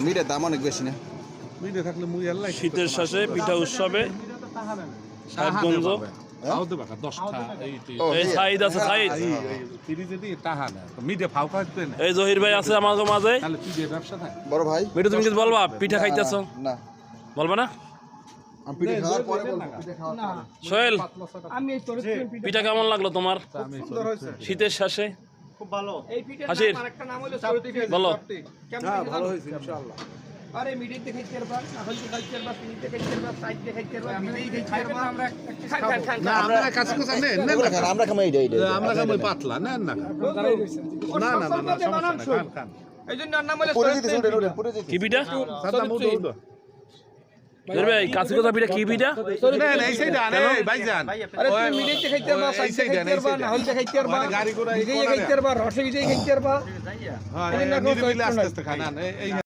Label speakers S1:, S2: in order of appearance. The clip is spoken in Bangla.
S1: মিটের দাম অনেক বেশি না।
S2: শীতের শেষে পিঠা উৎসবে সাহেবগঞ্জ এই জহির ভাই আছে আমাদের মাঝে।
S1: বড় ভাই
S2: মিঠু তুমি কিছু বলবা? পিঠা খাইতেছ
S1: না,
S2: বলবা না? সোহেল পিঠা কেমন লাগলো তোমার শীতের শেষে?
S3: খুব ভালো।
S2: হাসির বলো।
S3: ভালো হয়েছে ইনশাআল্লাহ। আরে মিডিয়া দেখে করবা, হল দেখে করবা, পিনি দেখে করবা, সাইড দেখে করবা, মিডিয়া দেখে করবা। আমরা
S4: না আমরা কাছে কাছে নেন না
S1: আমরা খামাই এই
S4: আমরা খামাই পাতলা না না না না না সমস্যা না খান
S3: এইজন্য নাম হলো
S2: কি পিঠা?
S4: সাদা মুদো উদো
S2: জহির ভাই কাছে কথা পিঠা কি পিঠা?
S4: না না এই সাইডে আরে ভাইজান
S3: আরে তুমি মিডিয়া দেখে করবা, সাইড দেখে করবা, না হল দেখে করবা,
S4: গাড়ি ঘোড়া
S3: মিডিয়া দেখে করবা, রসে দেখে করবা।
S4: হ্যাঁ নিরিবিলি আস্তে আস্তে খান এই